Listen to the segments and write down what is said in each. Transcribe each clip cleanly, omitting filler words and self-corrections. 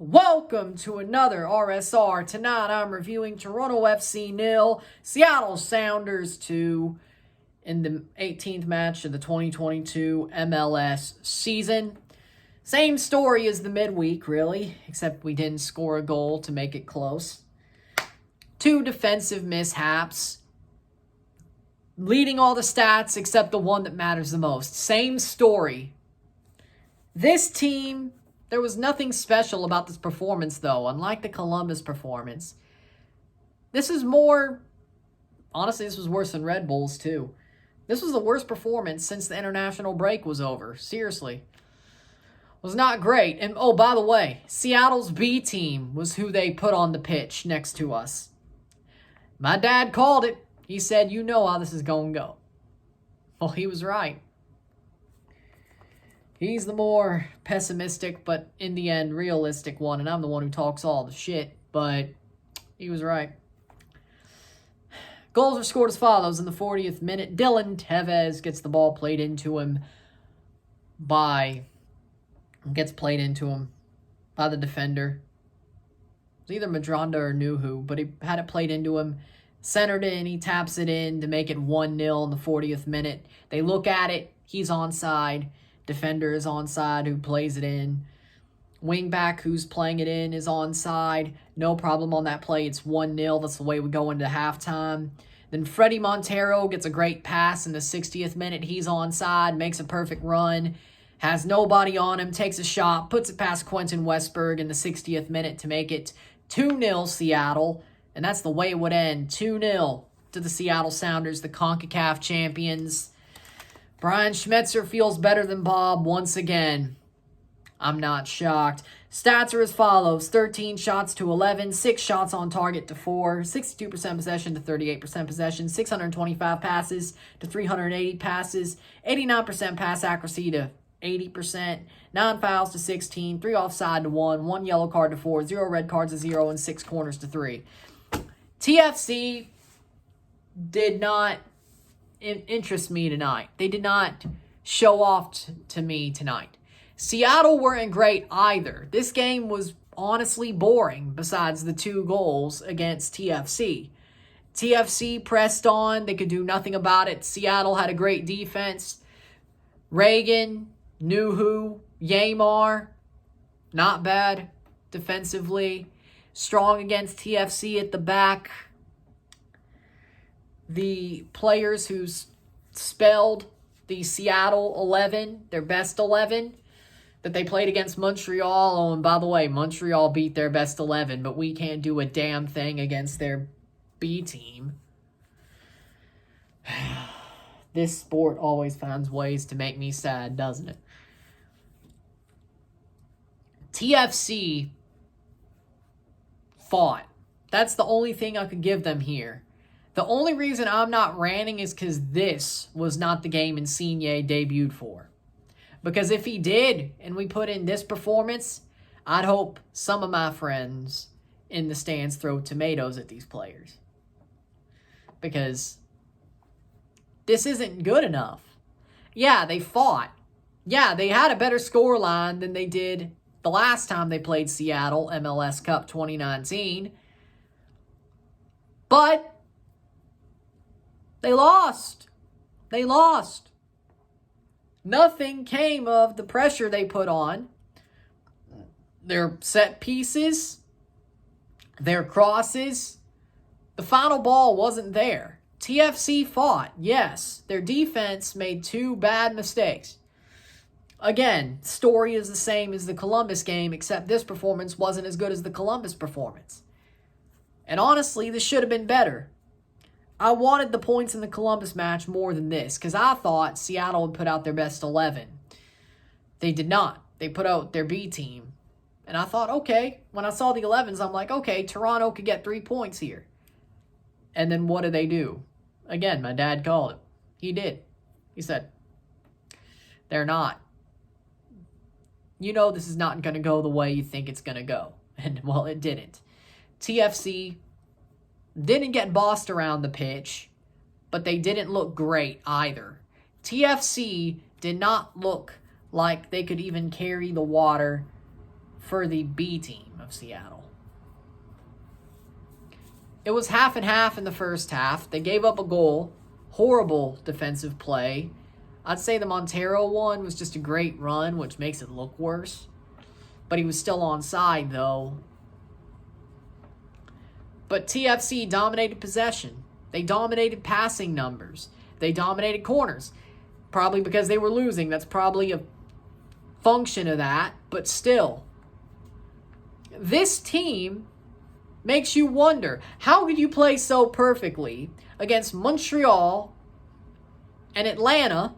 Welcome to another RSR. Tonight I'm reviewing Toronto FC 0, Seattle Sounders 2 in the 18th match of the 2022 MLS season. Same story as the midweek, really, except we didn't score a goal to make it close. Two defensive mishaps, leading all the stats except the one that matters the most. Same story. This team, there was nothing special about this performance, though, unlike the Columbus performance. This is more, honestly, this was worse than Red Bulls, too. This was the worst performance since the international break was over. Seriously. It was not great. And, oh, by the way, Seattle's B team was who they put on the pitch next to us. My dad called it. He said, you know how this is going to go. Well, he was right. He's the more pessimistic, but in the end, realistic one. And I'm the one who talks all the shit. But he was right. Goals are scored as follows. In the 40th minute, Dylan Tevez gets the ball played into him by the defender. It's either Madronda or Nuhu, but he had it played into him. Centered in, he taps it in to make it 1-0 in the 40th minute. They look at it. He's onside. Defender is onside who plays it in. Wingback who's playing it in is onside. No problem on that play. It's 1-0. That's the way we go into halftime. Then Freddie Montero gets a great pass in the 60th minute. He's onside, makes a perfect run. Has nobody on him, takes a shot, puts it past Quentin Westberg in the 60th minute to make it 2-0 Seattle. And that's the way it would end. 2-0 to the Seattle Sounders, the CONCACAF champions. Brian Schmetzer feels better than Bob once again. I'm not shocked. Stats are as follows. 13 shots to 11, 6 shots on target to 4, 62% possession to 38% possession, 625 passes to 380 passes, 89% pass accuracy to 80%, 9 fouls to 16, 3 offside to 1, 1 yellow card to 4, 0 red cards to 0, and 6 corners to 3. TFC did not interest me tonight. They did not show off to me tonight. Seattle weren't great either. This game was honestly boring besides the 2 goals against TFC. TFC pressed on. They could do nothing about it. Seattle had a great defense. Reagan, Nuhu, Yamar, not bad defensively. Strong against TFC at the back. The players who spelled the Seattle 11, their best 11, that they played against Montreal. Oh, and by the way, Montreal beat their best 11, but we can't do a damn thing against their B team. This sport always finds ways to make me sad, doesn't it? TFC fought. That's the only thing I could give them here. The only reason I'm not ranting is because this was not the game Insigne debuted for. Because if he did, and we put in this performance, I'd hope some of my friends in the stands throw tomatoes at these players. Because this isn't good enough. Yeah, they fought. Yeah, they had a better scoreline than they did the last time they played Seattle, MLS Cup 2019. But they lost. They lost. Nothing came of the pressure they put on. Their set pieces, their crosses. The final ball wasn't there. TFC fought, yes. Their defense made 2 bad mistakes. Again, story is the same as the Columbus game, except this performance wasn't as good as the Columbus performance. And honestly, this should have been better. I wanted the points in the Columbus match more than this, because I thought Seattle would put out their best 11. They did not. They put out their B team. And I thought, okay, when I saw the 11s, I'm like, okay, Toronto could get 3 points here. And then what do they do? Again, my dad called it. He did. He said, they're not. You know this is not going to go the way you think it's going to go. And, well, it didn't. TFC didn't get bossed around the pitch, but they didn't look great either. TFC did not look like they could even carry the water for the B team of Seattle. It was half and half in the first half. They gave up a goal. Horrible defensive play. I'd say the Montero one was just a great run, which makes it look worse. But he was still onside, though. But TFC dominated possession. They dominated passing numbers. They dominated corners. Probably because they were losing. That's probably a function of that. But still, this team makes you wonder, how could you play so perfectly against Montreal and Atlanta,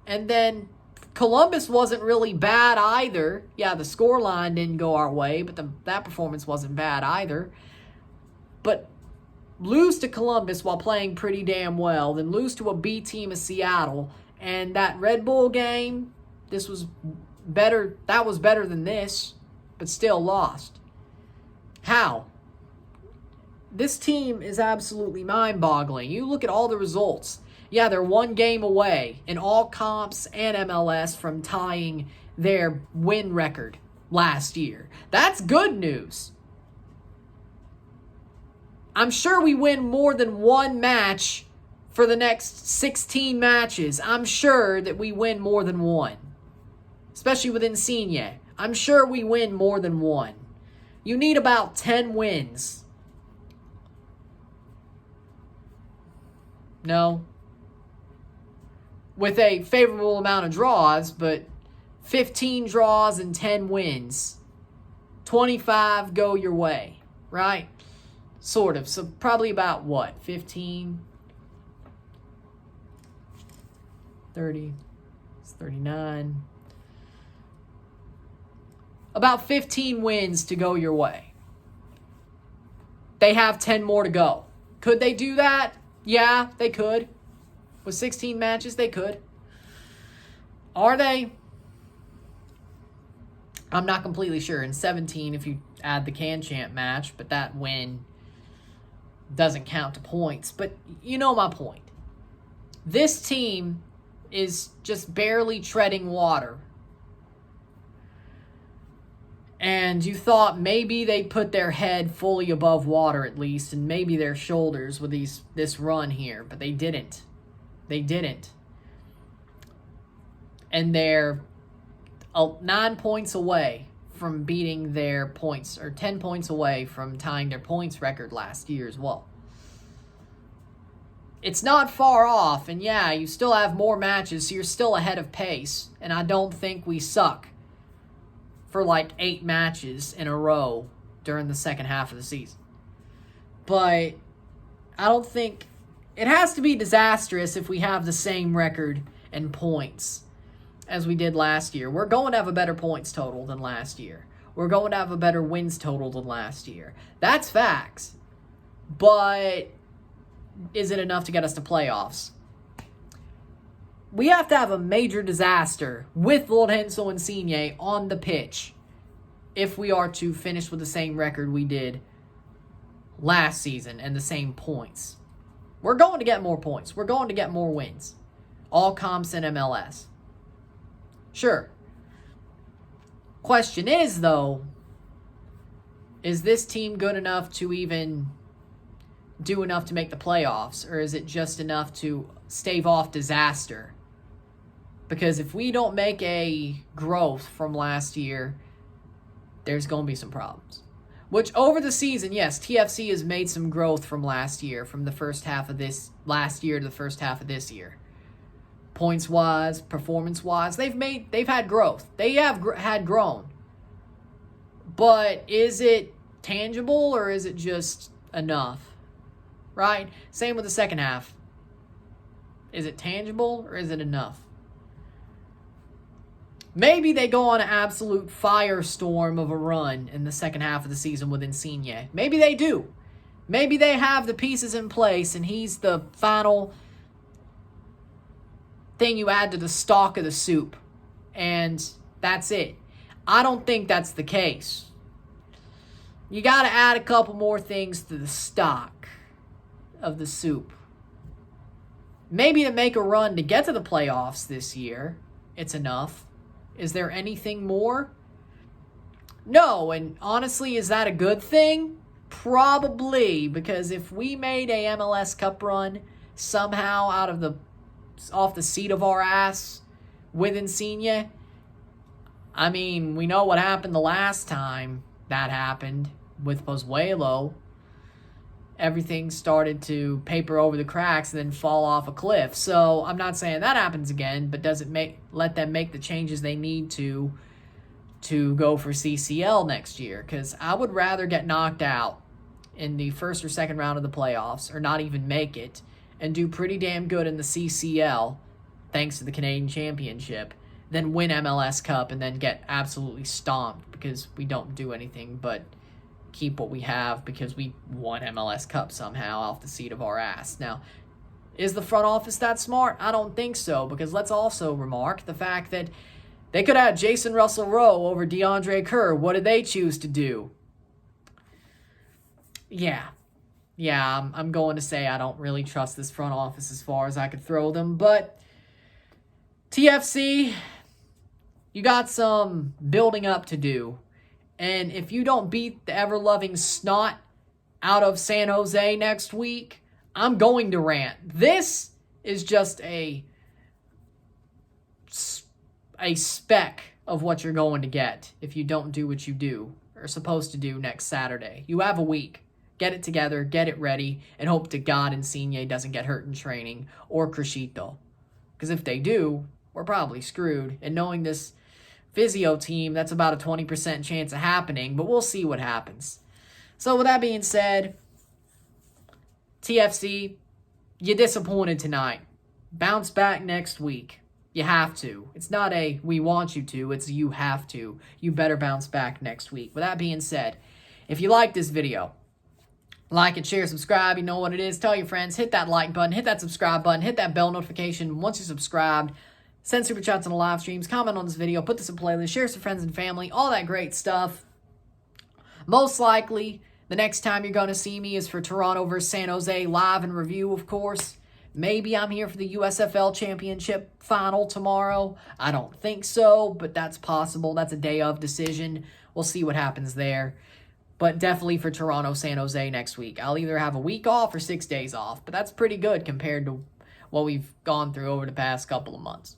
and then Columbus wasn't really bad either. Yeah, the scoreline didn't go our way, but that performance wasn't bad either. But lose to Columbus while playing pretty damn well, then lose to a B team of Seattle, and that Red Bull game, this was better. That was better than this, but still lost. How? This team is absolutely mind-boggling. You look at all the results. Yeah, they're one game away in all comps and MLS from tying their win record last year. That's good news. I'm sure we win more than one match for the next 16 matches. I'm sure that we win more than one. Especially with Insigne. I'm sure we win more than one. You need about 10 wins. No. With a favorable amount of draws, but 15 draws and 10 wins. 25 go your way, right? Sort of. So probably about what? 15? 30. It's 39. About 15 wins to go your way. They have 10 more to go. Could they do that? Yeah, they could. With 16 matches, they could. Are they? I'm not completely sure. In 17, if you add the Can Champ match, but that win doesn't count to points. But you know my point. This team is just barely treading water. And you thought maybe they'd put their head fully above water at least, and maybe their shoulders with this run here, but they didn't. They didn't. And they're 9 points away from beating their points, or 10 points away from tying their points record last year as well. It's not far off, and yeah, you still have more matches, so you're still ahead of pace, and I don't think we suck for like 8 matches in a row during the second half of the season. But I don't think it has to be disastrous if we have the same record and points as we did last year. We're going to have a better points total than last year. We're going to have a better wins total than last year. That's facts. But is it enough to get us to playoffs? We have to have a major disaster with Lorenzo Insigne on the pitch if we are to finish with the same record we did last season and the same points. We're going to get more points. We're going to get more wins. All comps in MLS. Sure. Question is, though, is this team good enough to even do enough to make the playoffs? Or is it just enough to stave off disaster? Because if we don't make a growth from last year, there's going to be some problems. Which over the season, yes, TFC has made some growth from last year, from the first half of this last year to the first half of this year. Points-wise, performance-wise, they've had growth. They have had grown. But is it tangible or is it just enough? Right? Same with the second half. Is it tangible or is it enough? Maybe they go on an absolute firestorm of a run in the second half of the season with Insigne. Maybe they do. Maybe they have the pieces in place and he's the final thing you add to the stock of the soup. And that's it. I don't think that's the case. You got to add a couple more things to the stock of the soup. Maybe to make a run to get to the playoffs this year, it's enough. Is there anything more? No, and honestly, is that a good thing? Probably, because if we made a MLS Cup run somehow off the seat of our ass with Insigne, I mean, we know what happened the last time that happened with Pozuelo. Everything started to paper over the cracks and then fall off a cliff. So I'm not saying that happens again, but does it let them make the changes they need to go for CCL next year? Because I would rather get knocked out in the first or second round of the playoffs, or not even make it, and do pretty damn good in the CCL, thanks to the Canadian Championship, than win MLS Cup and then get absolutely stomped because we don't do anything but keep what we have because we won MLS Cup somehow off the seat of our ass. Now, is the front office that smart? I don't think so, because let's also remark the fact that they could have Jason Russell-Rowe over DeAndre Kerr. What did they choose to do? Yeah, I'm going to say I don't really trust this front office as far as I could throw them, but TFC, you got some building up to do. And if you don't beat the ever-loving snot out of San Jose next week, I'm going to rant. This is just a speck of what you're going to get if you don't do what you are supposed to do next Saturday. You have a week. Get it together, get it ready, and hope to God Insigne doesn't get hurt in training, or Crescito. Because if they do, we're probably screwed. And knowing this physio team, that's about a 20% chance of happening, but we'll see what happens. So with that being said, TFC, you disappointed tonight. Bounce back next week. You have to. It's not a we want you to, it's you have to. You better bounce back next week. With that being said, if you like this video, like it, share, subscribe. You know what it is. Tell your friends. Hit that like button. Hit that subscribe button. Hit that bell notification once you're subscribed. Send super chats on the live streams. Comment on this video. Put this in playlist. Share some friends and family. All that great stuff. Most likely, the next time you're going to see me is for Toronto versus San Jose live and review, of course. Maybe I'm here for the USFL Championship final tomorrow. I don't think so, but that's possible. That's a day of decision. We'll see what happens there. But definitely for Toronto, San Jose next week. I'll either have a week off or 6 days off, but that's pretty good compared to what we've gone through over the past couple of months.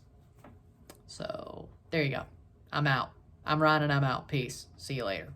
So, there you go. I'm out. I'm Ryan and I'm out. Peace. See you later.